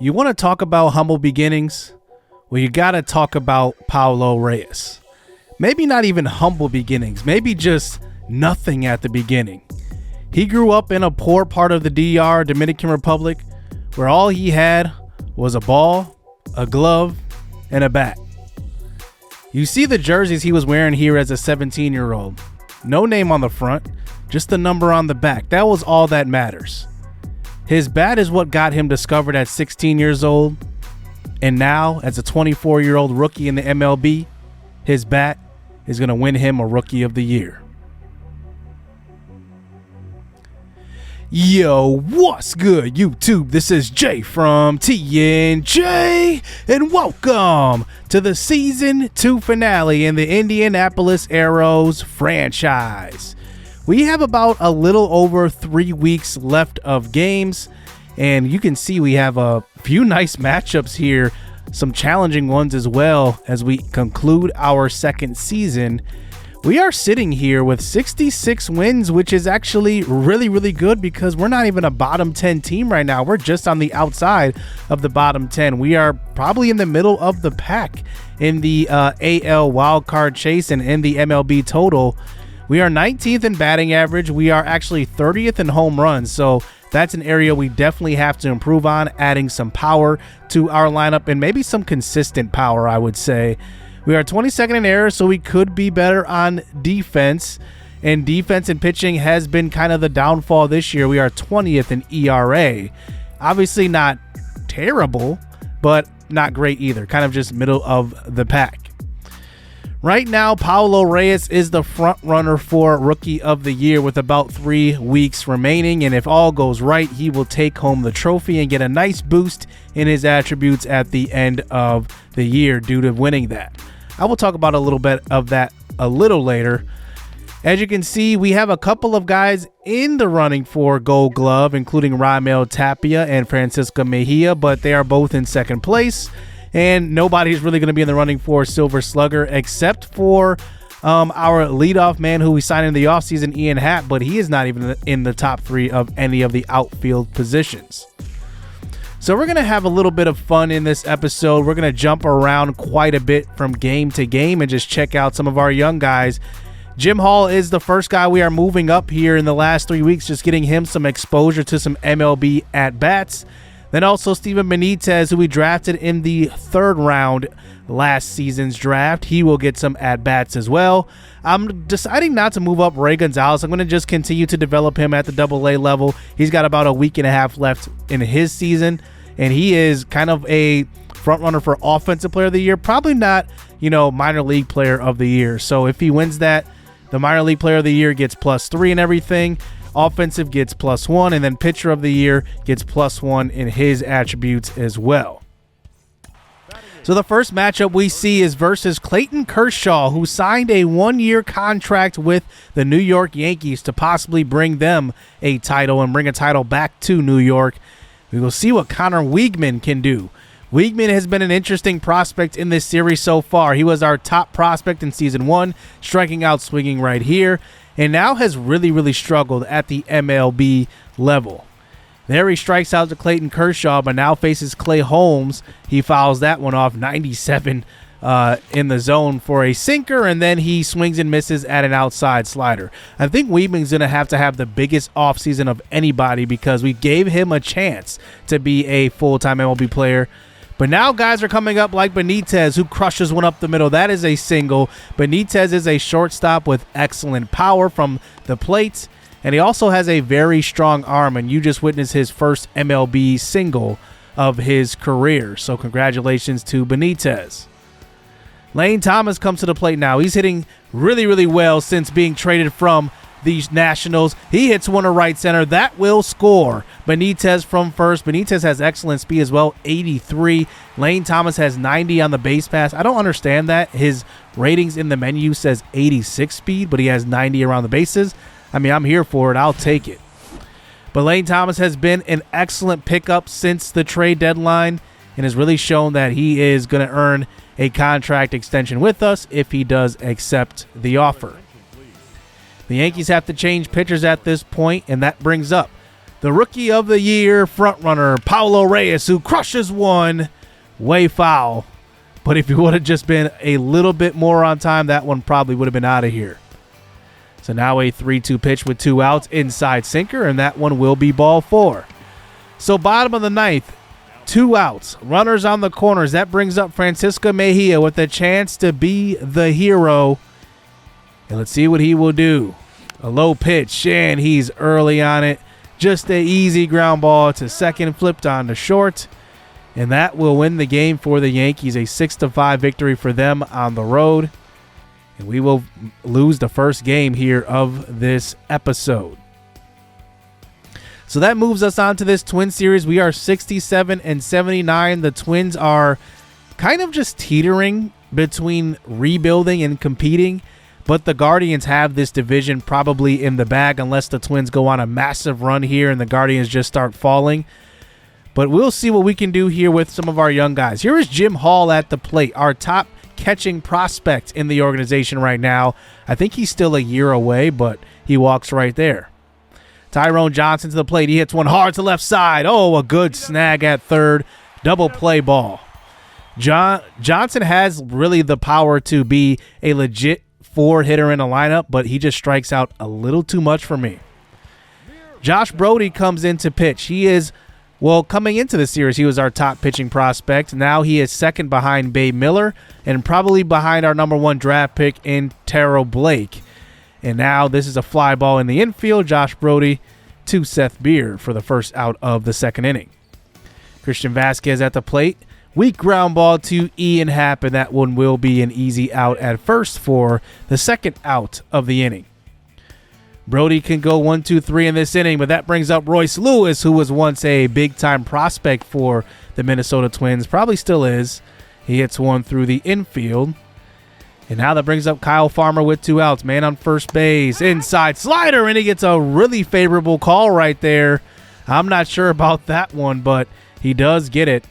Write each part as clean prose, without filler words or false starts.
You want to talk about humble beginnings? Well, you got to talk about Paulo Reyes. Maybe not even humble beginnings, maybe just nothing at the beginning. He grew up in a poor part of the DR, Dominican Republic, where all he had was a ball, a glove, and a bat. You see the jerseys he was wearing here as a 17-year-old. No name on the front, just the number on the back. That was all that matters. His bat is what got him discovered at 16 years old. And now, as a 24-year-old rookie in the MLB, his bat is going to win him a Rookie of the Year. Yo, what's good, YouTube? This is Jay from TNJ, and welcome to the Season 2 finale in the Indianapolis Aeros franchise. We have about a little over 3 weeks left of games, and you can see we have a few nice matchups here, some challenging ones as well as we conclude our second season. We are sitting here with 66 wins, which is actually really good because we're not even a bottom 10 team right now. We're just on the outside of the bottom 10. We are probably in the middle of the pack in the AL wildcard chase and in the MLB total. We are 19th in batting average. We are actually 30th in home runs. So that's an area we definitely have to improve on, adding some power to our lineup and maybe some consistent power, I would say. We are 22nd in errors, so we could be better on defense. And defense and pitching has been kind of the downfall this year. We are 20th in ERA. Obviously not terrible, but not great either. Kind of just middle of the pack. Right now, Paulo Reyes is the front runner for Rookie of the Year with about 3 weeks remaining. And if all goes right, he will take home the trophy and get a nice boost in his attributes at the end of the year due to winning that. I will talk about a little bit of that a little later. As you can see, we have a couple of guys in the running for Gold Glove, including Raimel Tapia and Francisco Mejia, but they are both in second place. And nobody's really going to be in the running for Silver Slugger except for our leadoff man who we signed in the offseason, Ian Happ, but he is not even in the top 3 of any of the outfield positions. So we're going to have a little bit of fun in this episode. We're going to jump around quite a bit from game to game and just check out some of our young guys. Jim Hall is the first guy we are moving up here in the last 3 weeks, just getting him some exposure to some MLB at-bats. Then also Steven Benitez, who we drafted in the 3rd round last season's draft. He will get some at-bats as well. I'm deciding not to move up Ray Gonzalez. I'm going to just continue to develop him at the AA level. He's got about a week and a half left in his season, and he is kind of a front runner for Offensive Player of the Year. Probably not, minor league player of the year. So if he wins that, the minor league player of the year gets +3 and everything. Offensive gets +1, and then pitcher of the year gets +1 in his attributes as well. So the first matchup we see is versus Clayton Kershaw, who signed a 1-year contract with the New York Yankees to possibly bring them a title and bring a title back to New York. We will see what Connor Wiegman can do. Wiegman has been an interesting prospect in this series so far. He was our top prospect in Season 1, striking out, swinging right here, and now has really struggled at the MLB level. There he strikes out to Clayton Kershaw, but now faces Clay Holmes. He fouls that one off, 97 in the zone for a sinker, and then he swings and misses at an outside slider. I think Wiegman's going to have the biggest offseason of anybody because we gave him a chance to be a full-time MLB player. But now guys are coming up like Benitez, who crushes one up the middle. That is a single. Benitez is a shortstop with excellent power from the plate, and he also has a very strong arm, and you just witnessed his first MLB single of his career. So congratulations to Benitez. Lane Thomas comes to the plate now. He's hitting really well since being traded from these Nationals. He hits one to right center. That will score. Benitez from first. Benitez has excellent speed as well, 83. Lane Thomas has 90 on the base pass. I don't understand that. His ratings in the menu says 86 speed, but he has 90 around the bases. I mean, I'm here for it. I'll take it. But Lane Thomas has been an excellent pickup since the trade deadline and has really shown that he is going to earn a contract extension with us if he does accept the offer. The Yankees have to change pitchers at this point, and that brings up the Rookie of the Year frontrunner, Paulo Reyes, who crushes one way foul. But if he would have just been a little bit more on time, that one probably would have been out of here. So now a 3-2 pitch with 2 outs, inside sinker, and that one will be ball 4. So bottom of the ninth, 2 outs, runners on the corners. That brings up Francisco Mejia with a chance to be the hero. And let's see what he will do. A low pitch, and he's early on it. Just an easy ground ball to second, flipped on to short. And that will win the game for the Yankees. A 6-5 victory for them on the road. And we will lose the first game here of this episode. So that moves us on to this Twin series. We are 67-79. The Twins are kind of just teetering between rebuilding and competing. But the Guardians have this division probably in the bag unless the Twins go on a massive run here and the Guardians just start falling. But we'll see what we can do here with some of our young guys. Here is Jim Hall at the plate, our top catching prospect in the organization right now. I think he's still a year away, but he walks right there. Tyrone Johnson to the plate. He hits one hard to left side. Oh, a good snag at third. Double play ball. Johnson has really the power to be a legit 4-hitter in a lineup, but he just strikes out a little too much for me. Josh Brody comes in to pitch. He is, well, coming into the series, he was our top pitching prospect. Now he is second behind Babe Miller and probably behind our number 1 draft pick in Terrell Blake. And now this is a fly ball in the infield. Josh Brody to Seth Beer for the first out of the second inning. Christian Vasquez at the plate. Weak ground ball to Ian Happ, and that one will be an easy out at first for the second out of the inning. Brody can go 1, 2, 3 in this inning, but that brings up Royce Lewis, who was once a big-time prospect for the Minnesota Twins. Probably still is. He hits one through the infield. And now that brings up Kyle Farmer with 2 outs. Man on first base. Inside slider, and he gets a really favorable call right there. I'm not sure about that one, but he does get it.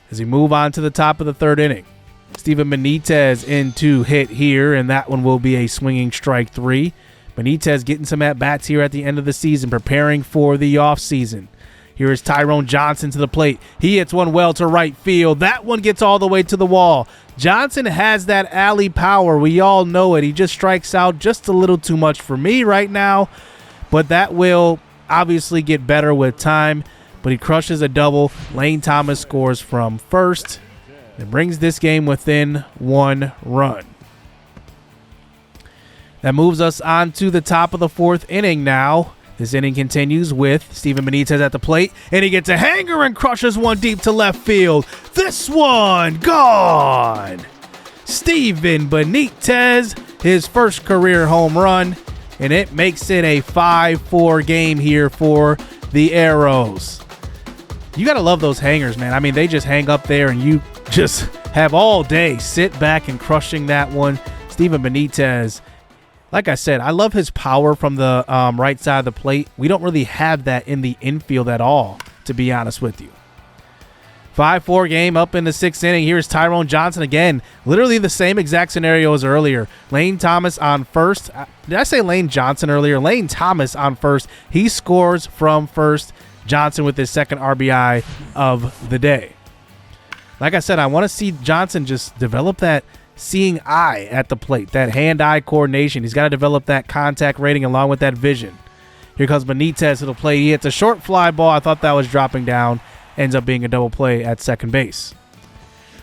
As we move on to the top of the third inning. Steven Benitez in to hit here, and that one will be a swinging strike 3. Benitez getting some at-bats here at the end of the season, preparing for the offseason. Here is Tyrone Johnson to the plate. He hits one well to right field. That one gets all the way to the wall. Johnson has that alley power. We all know it. He just strikes out just a little too much for me right now, but that will obviously get better with time. But he crushes a double. Lane Thomas scores from first and brings this game within 1 run. That moves us on to the top of the 4th inning now. This inning continues with Steven Benitez at the plate, and he gets a hanger and crushes one deep to left field. This one gone. Steven Benitez, his first career home run, and it makes it a 5-4 game here for the Arrows. You got to love those hangers, man. I mean, they just hang up there, and you just have all day sit back and crushing that one. Steven Benitez, like I said, I love his power from the right side of the plate. We don't really have that in the infield at all, to be honest with you. 5-4 game up in the 6th inning. Here's Tyrone Johnson again. Literally the same exact scenario as earlier. Lane Thomas on first. Did I say Lane Johnson earlier? Lane Thomas on first. He scores from first. Johnson with his second RBI of the day. Like I said, I want to see Johnson just develop that seeing eye at the plate, that hand-eye coordination. He's got to develop that contact rating along with that vision. Here comes Benitez to the plate. He hits a short fly ball. I thought that was dropping down. Ends up being a double play at second base.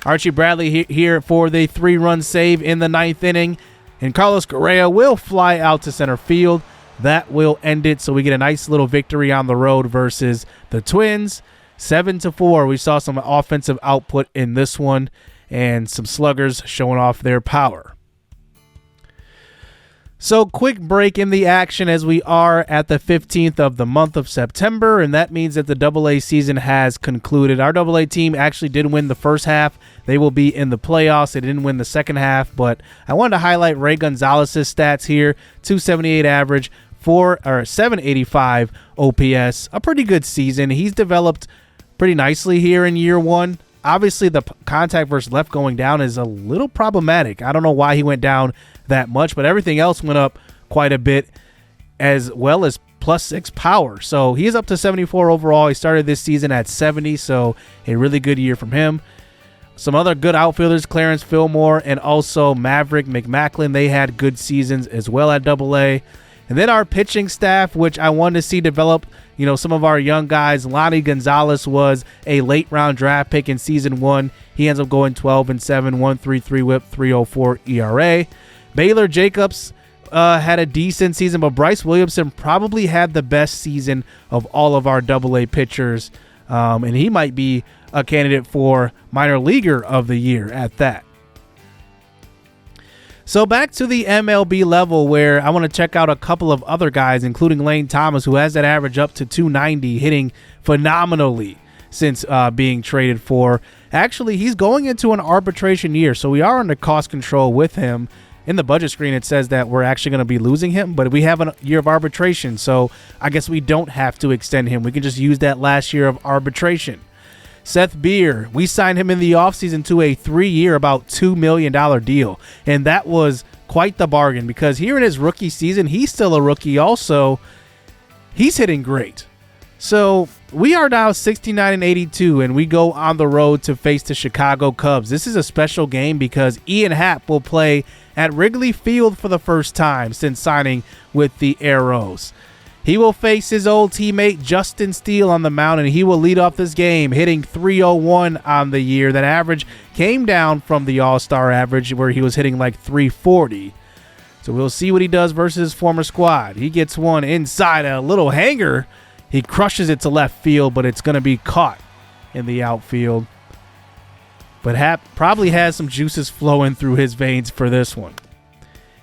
Archie Bradley here for the 3-run save in the 9th inning. And Carlos Correa will fly out to center field. That will end it, so we get a nice little victory on the road versus the Twins. 7-4. We saw some offensive output in this one and some sluggers showing off their power. So quick break in the action as we are at the 15th of the month of September, and that means that the AA season has concluded. Our AA team actually did win the first half. They will be in the playoffs. They didn't win the second half, but I wanted to highlight Ray Gonzalez's stats here. 278 average, 785 OPS. A pretty good season. He's developed pretty nicely here in year 1. Obviously, the contact versus left going down is a little problematic. I don't know why he went down that much, but everything else went up quite a bit, as well as +6 power. So he is up to 74 overall. He started this season at 70, so a really good year from him. Some other good outfielders, Clarence Fillmore and also Maverick McMacklin, they had good seasons as well at AA. And then our pitching staff, which I wanted to see develop, some of our young guys. Lonnie Gonzalez was a late round draft pick in season 1. He ends up going 12-7, 1.33 whip, 3.04 ERA. Baylor Jacobs had a decent season, but Bryce Williamson probably had the best season of all of our AA pitchers. And he might be a candidate for minor leaguer of the year at that. So back to the MLB level, where I want to check out a couple of other guys, including Lane Thomas, who has that average up to 290, hitting phenomenally since being traded for. Actually, he's going into an arbitration year, so we are under cost control with him. In the budget screen, it says that we're actually going to be losing him, but we have a year of arbitration, so I guess we don't have to extend him. We can just use that last year of arbitration. Seth Beer, we signed him in the offseason to a 3-year, about $2 million deal, and that was quite the bargain because here in his rookie season, he's still a rookie also. He's hitting great. So we are now 69-82, and we go on the road to face the Chicago Cubs. This is a special game because Ian Happ will play at Wrigley Field for the first time since signing with the Arrows. He will face his old teammate Justin Steele on the mound, and he will lead off this game, hitting .301 on the year. That average came down from the All-Star average where he was hitting like .340. So we'll see what he does versus his former squad. He gets one inside a little hanger. He crushes it to left field, but it's going to be caught in the outfield. But Happ probably has some juices flowing through his veins for this one.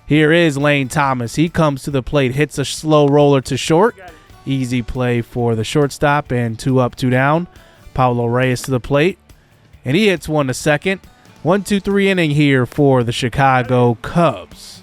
Here is Lane Thomas. He comes to the plate, hits a slow roller to short. Easy play for the shortstop, and 2 up, 2 down. Paulo Reyes to the plate, and he hits one to second. 1-2-3 inning here for the Chicago Cubs.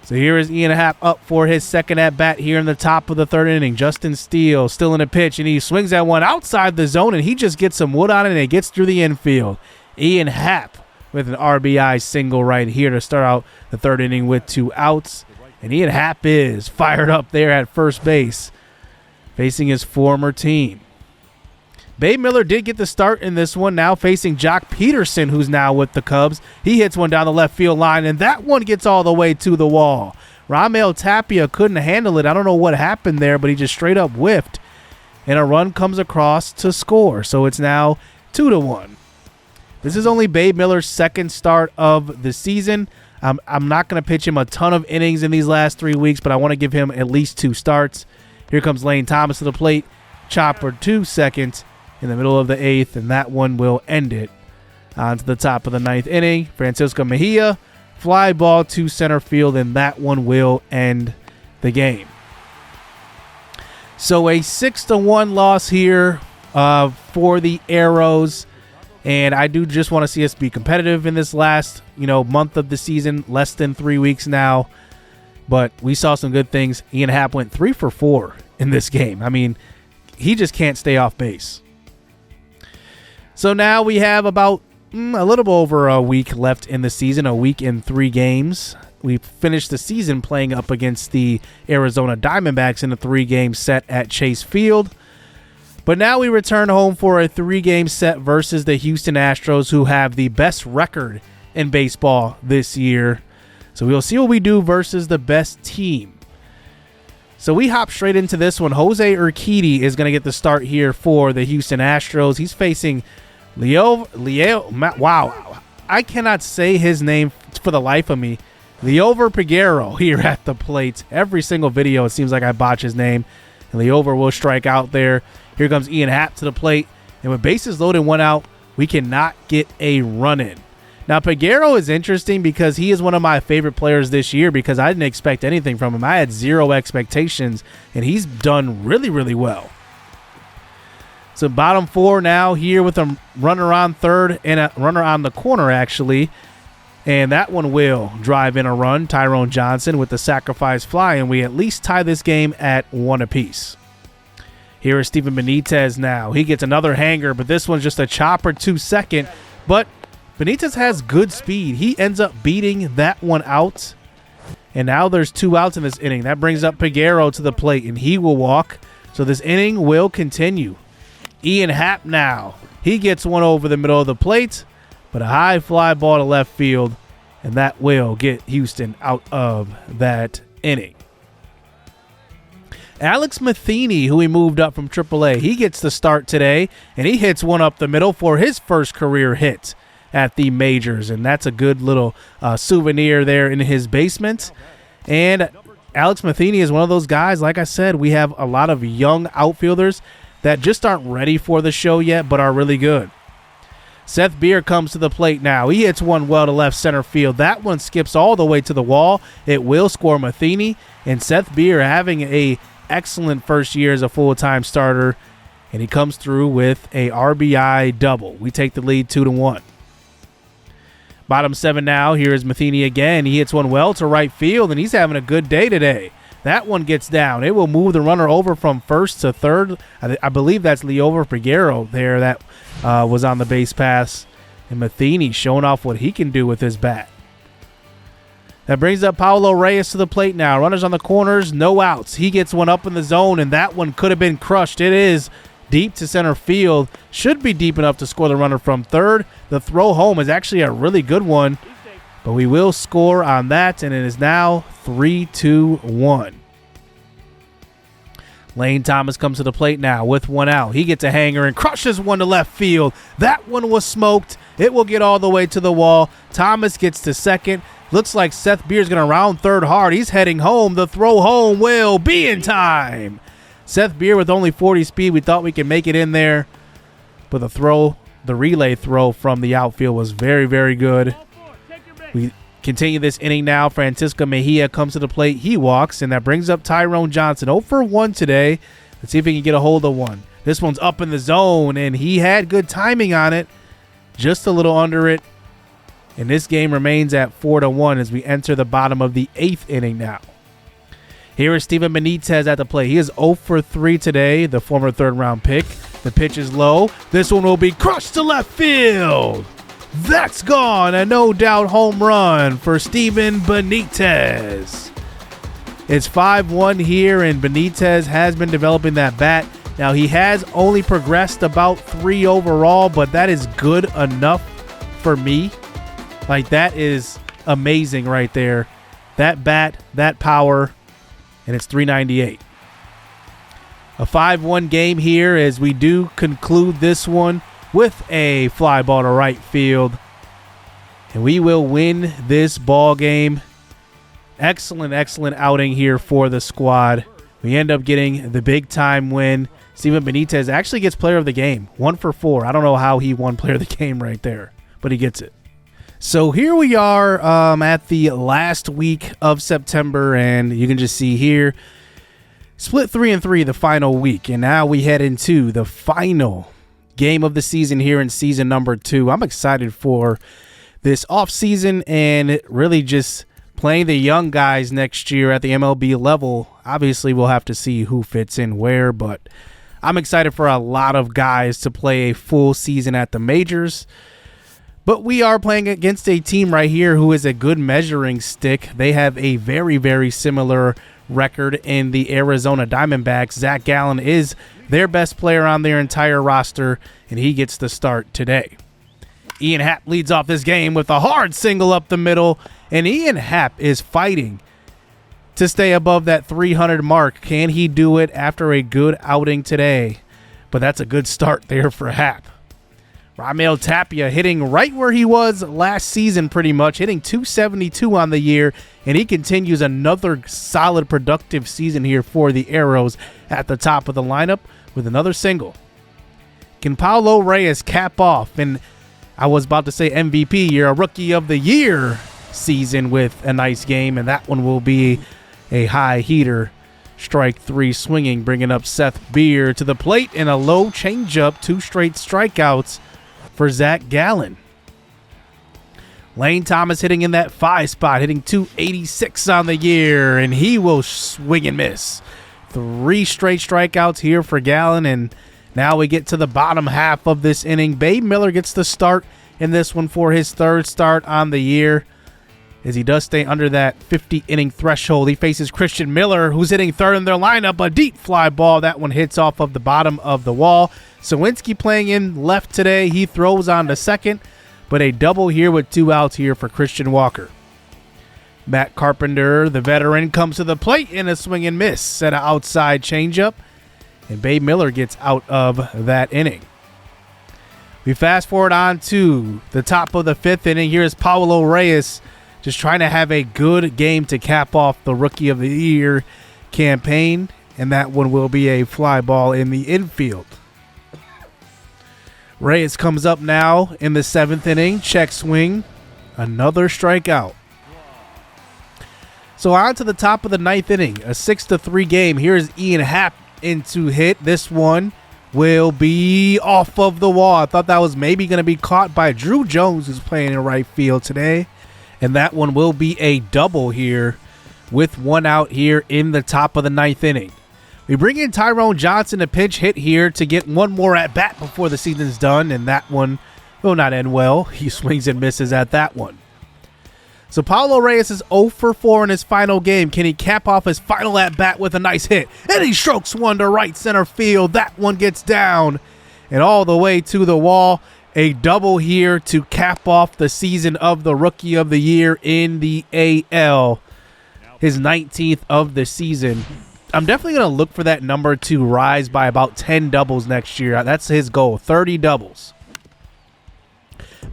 So here is Ian Happ up for his second at-bat here in the top of the 3rd inning. Justin Steele still in the pitch, and he swings that one outside the zone, and he just gets some wood on it, and it gets through the infield. Ian Happ with an RBI single right here to start out the 3rd inning with 2 outs. And Ian Happ is fired up there at first base, facing his former team. Babe Miller did get the start in this one, now facing Jock Peterson, who's now with the Cubs. He hits one down the left field line, and that one gets all the way to the wall. Ramel Tapia couldn't handle it. I don't know what happened there, but he just straight up whiffed. And a run comes across to score. So it's now 2-1. This is only Babe Miller's second start of the season. I'm not going to pitch him a ton of innings in these last 3 weeks, but I want to give him at least 2 starts. Here comes Lane Thomas to the plate. Chopper to second in the middle of the 8th, and that one will end it. On to the top of the 9th inning. Francisco Mejia, fly ball to center field, and that one will end the game. So a 6-1 loss here for the Arrows. And I do just want to see us be competitive in this last, month of the season, less than 3 weeks now. But we saw some good things. Ian Happ went 3 for 4 in this game. I mean, he just can't stay off base. So now we have about a little over a week left in the season, a week and 3 games. We finished the season playing up against the Arizona Diamondbacks in a 3-game set at Chase Field. But now we return home for a 3-game set versus the Houston Astros, who have the best record in baseball this year. So we'll see what we do versus the best team. So we hop straight into this one. Jose Urquidy is going to get the start here for the Houston Astros. He's facing Leo. Wow, I cannot say his name for the life of me. Leover Peguero here at the plate. Every single video, it seems like I botch his name. And Leover will strike out there. Here comes Ian Happ to the plate. And with bases loaded, 1 out, we cannot get a run in. Now, Peguero is interesting because he is one of my favorite players this year because I didn't expect anything from him. I had 0 expectations, and he's done really, really well. So bottom 4 now here with a runner on third and a runner on the corner, actually. And that one will drive in a run. Tyrone Johnson with the sacrifice fly, and we at least tie this game at 1 apiece. Here is Steven Benitez now. He gets another hanger, but this one's just a chopper to second. But Benitez has good speed. He ends up beating that one out. And now there's 2 outs in this inning. That brings up Peguero to the plate, and he will walk. So this inning will continue. Ian Happ now. He gets one over the middle of the plate, but a high fly ball to left field, and that will get Houston out of that inning. Alex Matheny, who he moved up from AAA, he gets the start today, and he hits one up the middle for his first career hit at the majors, and that's a good little souvenir there in his basement. And Alex Matheny is one of those guys, like I said, we have a lot of young outfielders that just aren't ready for the show yet, but are really good. Seth Beer comes to the plate now. He hits one well to left center field. That one skips all the way to the wall. It will score Matheny, and Seth Beer having a excellent first year as a full-time starter, and he comes through with a RBI double. We take the lead 2-1. Bottom 7 now. Here is Matheny again. He hits one well to right field, and he's having a good day today. That one gets down. It will move the runner over from first to third. I believe that's Liover Peguero there that was on the base pass. And Matheny showing off what he can do with his bat. That brings up Paulo Reyes to the plate now. Runners on the corners, no outs. He gets one up in the zone, and that one could have been crushed. It is deep to center field. Should be deep enough to score the runner from third. The throw home is actually a really good one, but we will score on that, and it is now 3-1. Lane Thomas comes to the plate now with one out. He gets a hanger and crushes one to left field. That one was smoked. It will get all the way to the wall. Thomas gets to second. Looks like Seth Beer's going to round third hard. He's heading home. The throw home will be in time. Seth Beer with only 40 speed. We thought we could make it in there, but the relay throw from the outfield was very, very good. We continue this inning now. Francisco Mejia comes to the plate. He walks, and that brings up Tyrone Johnson. 0 for 1 today. Let's see if he can get a hold of one. This one's up in the zone, and he had good timing on it. Just a little under it. And this game remains at 4-1 as we enter the bottom of the 8th inning now. Here is Steven Benitez at the plate. He is 0 for 3 today, the former third-round pick. The pitch is low. This one will be crushed to left field. That's gone. A no-doubt home run for Steven Benitez. It's 5-1 here, and Benitez has been developing that bat. Now, he has only progressed about 3 overall, but that is good enough for me. Like, that is amazing right there. That bat, that power, and it's 398. A 5-1 game here as we do conclude this one with a fly ball to right field. And we will win this ball game. Excellent, excellent outing here for the squad. We end up getting the big-time win. Steven Benitez actually gets player of the game. 1 for 4. I don't know how he won player of the game right there, but he gets it. So here we are at the last week of September, and you can just see here, split 3-3 the final week, and now we head into the final game of the season here in season number 2. I'm excited for this offseason and really just playing the young guys next year at the MLB level. Obviously, we'll have to see who fits in where, but I'm excited for a lot of guys to play a full season at the majors. But we are playing against a team right here who is a good measuring stick. They have a very, very similar record in the Arizona Diamondbacks. Zach Gallen is their best player on their entire roster, and he gets the start today. Ian Happ leads off this game with a hard single up the middle, and Ian Happ is fighting to stay above that 300 mark. Can he do it after a good outing today? But that's a good start there for Happ. Raimel Tapia hitting right where he was last season pretty much, hitting 272 on the year, and he continues another solid productive season here for the Arrows at the top of the lineup with another single. Can Paulo Reyes cap off, and I was about to say MVP, you're a Rookie of the Year season with a nice game, and that one will be a high heater. Strike 3 swinging, bringing up Seth Beer to the plate, and a low changeup, 2 straight strikeouts for Zach Gallen. Lane Thomas hitting in that 5 spot, hitting 286 on the year, and he will swing and miss. 3 straight strikeouts here for Gallen, and now we get to the bottom half of this inning. Babe Miller gets the start in this one for his 3rd start on the year. as he does stay under that 50-inning threshold. He faces Christian Miller, who's hitting third in their lineup. A deep fly ball. That one hits off of the bottom of the wall. Sawinski playing in left today. He throws on to second, but a double here with 2 outs here for Christian Walker. Matt Carpenter, the veteran, comes to the plate in a swing and miss at an outside changeup, and Babe Miller gets out of that inning. We fast forward on to the top of the 5th inning. Here's Paulo Reyes just trying to have a good game to cap off the Rookie of the Year campaign, and that one will be a fly ball in the infield. Reyes comes up now in the 7th inning. Check swing. Another strikeout. So on to the top of the 9th inning. A 6-3 game. Here's Ian Happ into hit. This one will be off of the wall. I thought that was maybe going to be caught by Drew Jones, who's playing in right field today. And that one will be a double here with 1 out here in the top of the 9th inning. We bring in Tyrone Johnson to pinch hit here to get one more at bat before the season's done, and that one will not end well. He swings and misses at that one. So Paulo Reyes is 0 for 4 in his final game. Can he cap off his final at bat with a nice hit? And he strokes one to right center field. That one gets down and all the way to the wall. A double here to cap off the season of the Rookie of the Year in the AL. His 19th of the season. I'm definitely going to look for that number to rise by about 10 doubles next year. That's his goal, 30 doubles.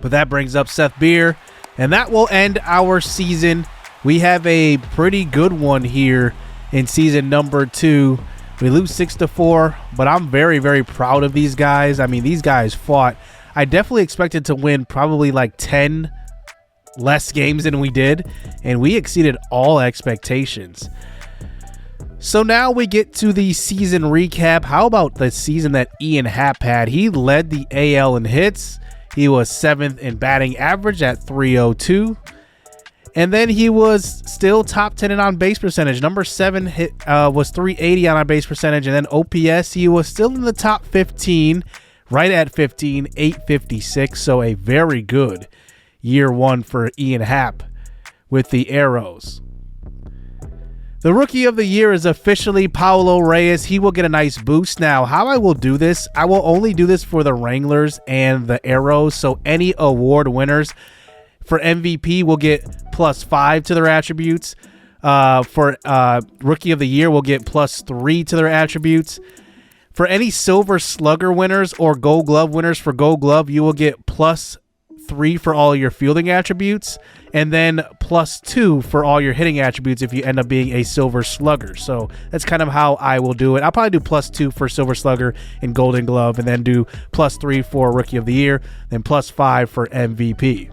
But that brings up Seth Beer, and that will end our season. We have a pretty good one here in season number 2. We lose 6-4, but I'm very, very proud of these guys. I mean, these guys fought. I definitely expected to win probably like 10 less games than we did, and we exceeded all expectations. So now we get to the season recap. How about the season that Ian Happ had? He led the AL in hits. He was 7th in batting average at .302. And then he was still top 10 in on-base percentage. Number 7 hit was .380 on base percentage. And then OPS, he was still in the top 15, right at 15, .856. So a very good year 1 for Ian Happ with the Arrows. The Rookie of the Year is officially Paulo Reyes. He will get a nice boost. Now, how I will do this, I will only do this for the Wranglers and the Arrows. So any award winners for MVP will get +5 to their attributes. For Rookie of the Year, will get +3 to their attributes. For any Silver Slugger winners or Gold Glove winners for Gold Glove, you will get +3 for all your fielding attributes, and then +2 for all your hitting attributes if you end up being a Silver Slugger. So that's kind of how I will do it. I'll probably do +2 for Silver Slugger and Golden Glove, and then do +3 for Rookie of the Year, then +5 for MVP.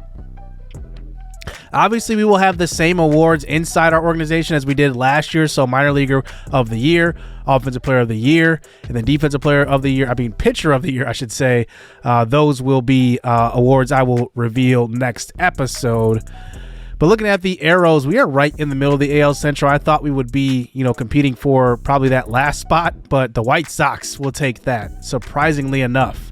Obviously, we will have the same awards inside our organization as we did last year. So Minor Leaguer of the Year, Offensive Player of the Year, and then Defensive Player of the Year. Pitcher of the Year, I should say. Those will be awards I will reveal next episode. But looking at the Arrows, we are right in the middle of the AL Central. I thought we would be, competing for probably that last spot, but the White Sox will take that, surprisingly enough.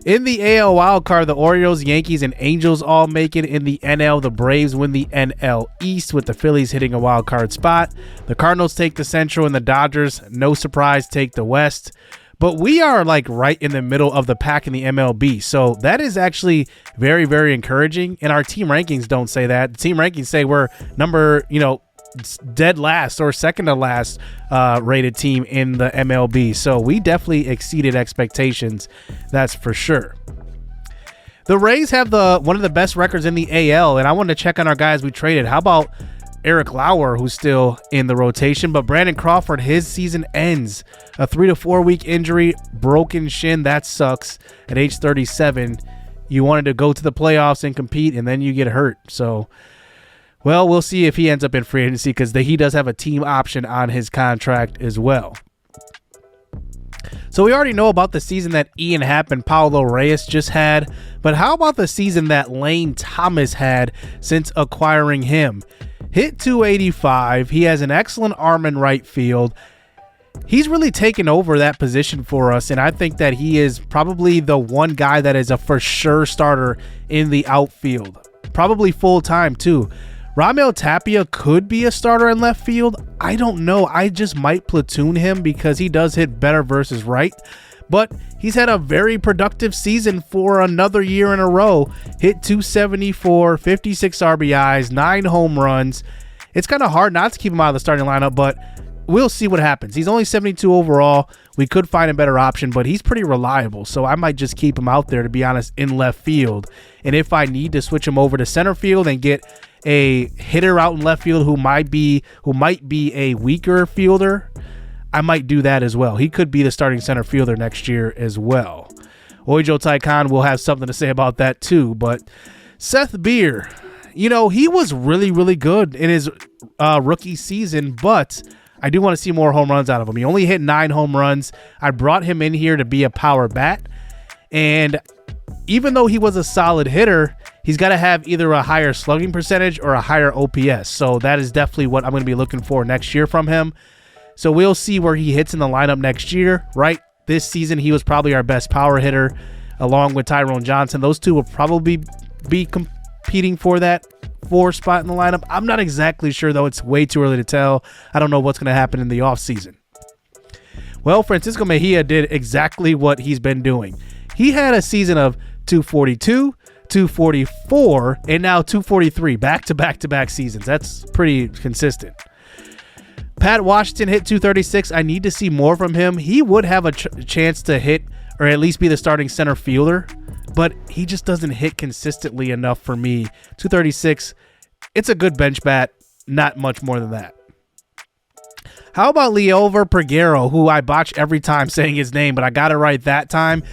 In the AL wildcard, the Orioles, Yankees, and Angels all make it. In the NL, the Braves win the NL East with the Phillies hitting a wildcard spot. The Cardinals take the Central, and the Dodgers, no surprise, take the West. But we are like right in the middle of the pack in the MLB. So that is actually very, very encouraging. And our team rankings don't say that. The team rankings say we're number, dead last or second to last rated team in the MLB. So we definitely exceeded expectations, that's for sure. The Rays have one of the best records in the AL, and I wanted to check on our guys we traded. How about Eric Lauer, who's still in the rotation, but Brandon Crawford, his season ends. A 3 to 4 week injury, broken shin, that sucks. At age 37, you wanted to go to the playoffs and compete, and then you get hurt. So, well, we'll see if he ends up in free agency, because he does have a team option on his contract as well. So we already know about the season that Ian Happ and Paulo Reyes just had, but how about the season that Lane Thomas had since acquiring him? Hit .285. He has an excellent arm in right field. He's really taken over that position for us, and I think that he is probably the one guy that is a for sure starter in the outfield. probably full-time too. Raimel Tapia could be a starter in left field. I don't know. I just might platoon him because he does hit better versus right. But he's had a very productive season for another year in a row. Hit 274, 56 RBIs, 9 home runs. It's kind of hard not to keep him out of the starting lineup, but we'll see what happens. He's only 72 overall. We could find a better option, but he's pretty reliable, so I might just keep him out there, to be honest, in left field. And if I need to switch him over to center field and get a hitter out in left field who might be a weaker fielder, I might do that as well. He could be the starting center fielder next year as well. Ojo Taikan will have something to say about that too. But Seth Beer, he was really, really good in his rookie season, but I do want to see more home runs out of him. He only hit 9 home runs. I brought him in here to be a power bat, and even though he was a solid hitter, he's got to have either a higher slugging percentage or a higher OPS. So that is definitely what I'm going to be looking for next year from him. So we'll see where he hits in the lineup next year, right? This season, he was probably our best power hitter along with Tyrone Johnson. Those two will probably be competing for that 4 spot in the lineup. I'm not exactly sure, though. It's way too early to tell. I don't know what's going to happen in the offseason. Well, Francisco Mejia did exactly what he's been doing. He had a season of 242, 244, and now 243, back-to-back-to-back seasons. That's pretty consistent. Pat Washington hit 236. I need to see more from him. He would have a chance to hit or at least be the starting center fielder, but he just doesn't hit consistently enough for me. 236, it's a good bench bat, not much more than that. How about Liover Peguero, who I botch every time saying his name, but I got it right that time.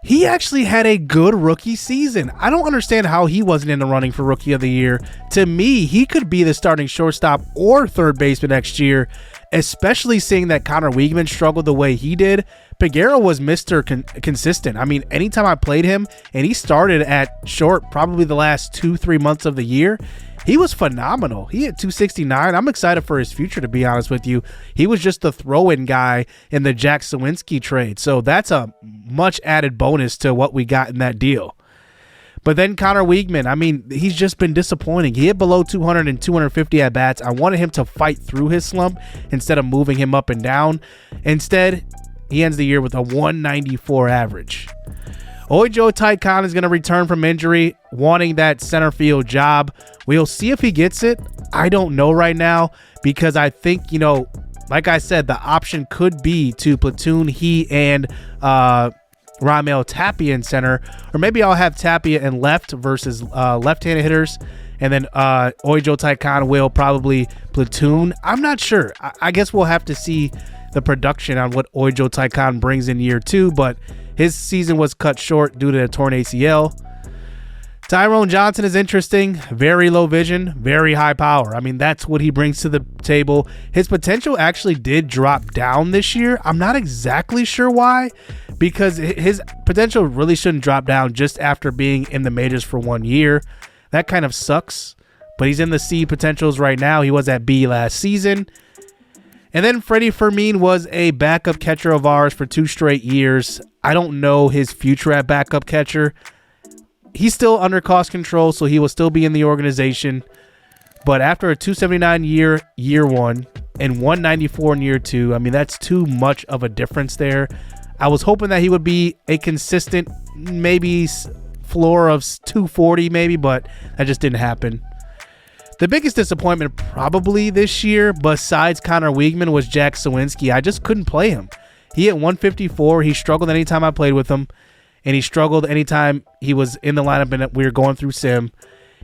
He actually had a good rookie season. I don't understand how he wasn't in the running for Rookie of the Year. To me, he could be the starting shortstop or third baseman next year, especially seeing that Connor Wiegman struggled the way he did. Peguero was Mr. Consistent. I mean, anytime I played him, and he started at short probably the last 2-3 months of the year, he was phenomenal. He hit 269. I'm excited for his future, to be honest with you. He was just the throw-in guy in the Jack Sawinski trade, so that's a much added bonus to what we got in that deal. But then Connor Wiegman, I mean, he's just been disappointing. He hit below 200 and 250 at-bats. I wanted him to fight through his slump instead of moving him up and down. Instead, he ends the year with a 194 average. Ojo Taikan is going to return from injury, wanting that center field job. We'll see if he gets it. I don't know right now because I think, like I said, the option could be to platoon he and Raimel Tapia in center, or maybe I'll have Tapia in left versus left-handed hitters, and then Ojo Taikan will probably platoon. I'm not sure. I guess we'll have to see the production on what Ojo Taikan brings in year 2, but his season was cut short due to a torn ACL. Tyrone Johnson is interesting. Very low vision, very high power. I mean, that's what he brings to the table. His potential actually did drop down this year. I'm not exactly sure why, because his potential really shouldn't drop down just after being in the majors for 1 year. That kind of sucks, but he's in the C potentials right now. He was at B last season. And then Freddie Fermin was a backup catcher of ours for 2 straight years. I don't know his future at backup catcher. He's still under cost control, so he will still be in the organization. But after a 279 year 1 and 194 in year 2, I mean, that's too much of a difference there. I was hoping that he would be a consistent, maybe floor of 240 maybe, but that just didn't happen. The biggest disappointment probably this year, besides Connor Wiegman, was Jack Sawinski. I just couldn't play him. He hit 154. He struggled anytime I played with him, and he struggled anytime he was in the lineup and we were going through sim.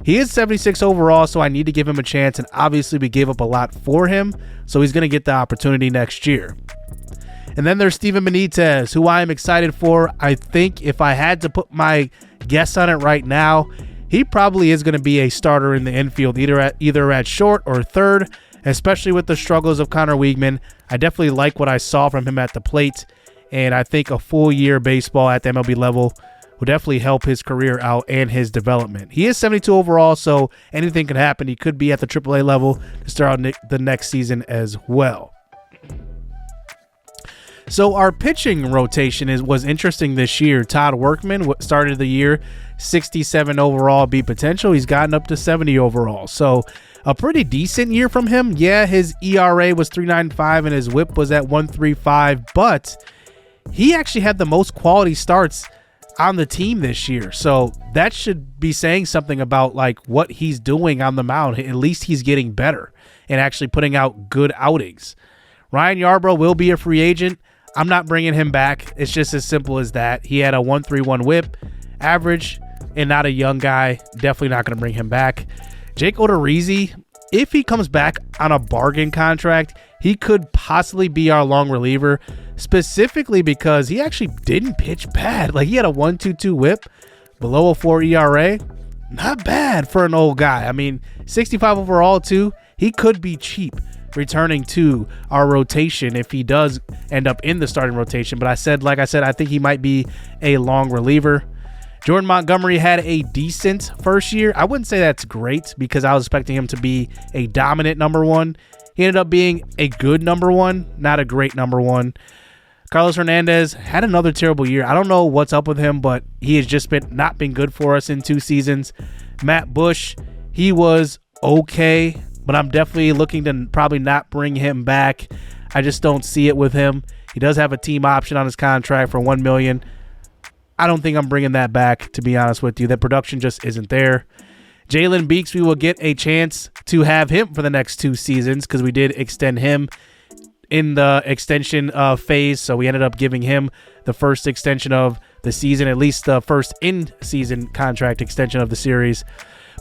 He is 76 overall, so I need to give him a chance, and obviously we gave up a lot for him, so he's going to get the opportunity next year. And then there's Steven Benitez, who I am excited for. I think if I had to put my guess on it right now, he probably is going to be a starter in the infield, either at short or third, especially with the struggles of Connor Wiegman. I definitely like what I saw from him at the plate, and I think a full year baseball at the MLB level will definitely help his career out and his development. He is 72 overall, so anything can happen. He could be at the AAA level to start out the next season as well. So our pitching rotation was interesting this year. Todd Workman started the year 67 overall B potential. He's gotten up to 70 overall. So a pretty decent year from him. Yeah, his ERA was 3.95 and his WHIP was at 1.35, but he actually had the most quality starts on the team this year. So that should be saying something about like what he's doing on the mound. At least he's getting better and actually putting out good outings. Ryan Yarbrough will be a free agent. I'm not bringing him back. It's just as simple as that. He had a 1.31 WHIP average and not a young guy. Definitely not going to bring him back. Jake Odorizzi, if he comes back on a bargain contract, he could possibly be our long reliever, specifically because he actually didn't pitch bad. Like, he had a 1.22 WHIP, below a 4 ERA. Not bad for an old guy. I mean, 65 overall too. He could be cheap returning to our rotation if he does end up in the starting rotation. But like I said, I think he might be a long reliever. Jordan Montgomery had a decent first year. I wouldn't say that's great because I was expecting him to be a dominant number one. He ended up being a good number one, not a great number one. Carlos Hernandez had another terrible year. I don't know what's up with him, but he has just not been good for us in 2 seasons. Matt Bush, he was okay, but I'm definitely looking to probably not bring him back. I just don't see it with him. He does have a team option on his contract for $1 million. I don't think I'm bringing that back, to be honest with you. That production just isn't there. Jalen Beeks, we will get a chance to have him for the next 2 seasons because we did extend him in the extension phase. So we ended up giving him the first extension of the season, at least the first in-season contract extension of the series.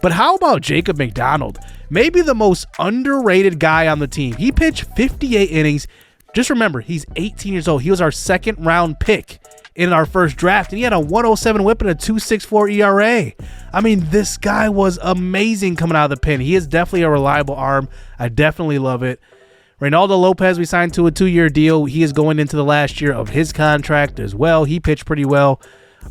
But how about Jacob McDonald? Maybe the most underrated guy on the team. He pitched 58 innings. Just remember, he's 18 years old. He was our 2nd round pick in our first draft, and he had a 107 WHIP and a 2.64 ERA. I mean, this guy was amazing coming out of the pen. He is definitely a reliable arm. I definitely love it. Reynaldo Lopez, we signed to a 2-year deal. He is going into the last year of his contract as well. He pitched pretty well.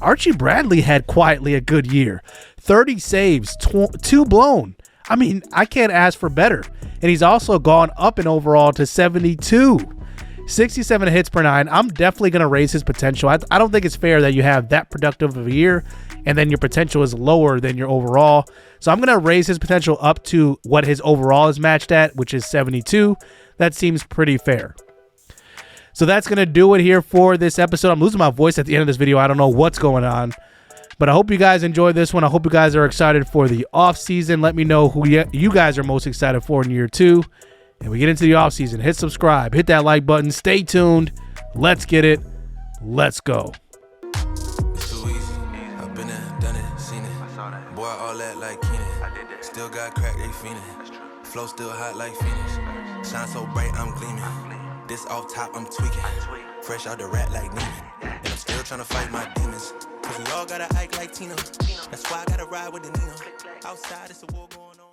Archie Bradley had quietly a good year. 30 saves, 2 blown. I mean, I can't ask for better. And he's also gone up in overall to 72. 67 hits per 9. I'm definitely going to raise his potential. I don't think it's fair that you have that productive of a year and then your potential is lower than your overall. So I'm going to raise his potential up to what his overall is matched at, which is 72. That seems pretty fair. So that's going to do it here for this episode. I'm losing my voice at the end of this video. I don't know what's going on. But I hope you guys enjoyed this one. I hope you guys are excited for the offseason. Let me know who you guys are most excited for in year 2. And we get into the offseason. Hit subscribe. Hit that like button. Stay tuned. Let's get it. Let's go. It's too easy. I've been there, done it, seen it. Boy, all that like Keenan. Still got crack, they fiendin'. Flow still hot like Phoenix. Shine so bright, I'm gleaming. This off top, I'm tweaking. Fresh out the rat like Neiman. And I'm still trying to fight my demons. Cause we all gotta act like Tina. That's why I gotta ride with the Nina. Outside, it's a war going on.